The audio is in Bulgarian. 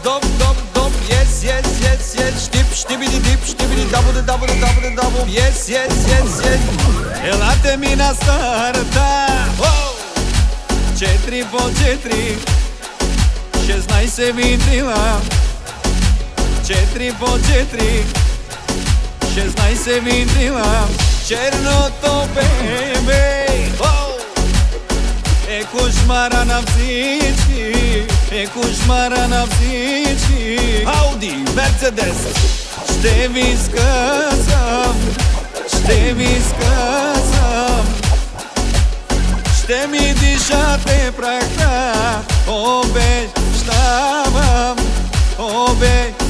dop, yes, štibidi, double, yes, Елате ми на старта, 4 по 4, 16 винтила, 4 по 4, 16 винтила, черното бебе, е кошмара на всички, е кошмара на всички. Ауди, Мерцедес, Ще ви сказам, ще ви сказам, ще ми дишате прахта, обещавам, обещавам.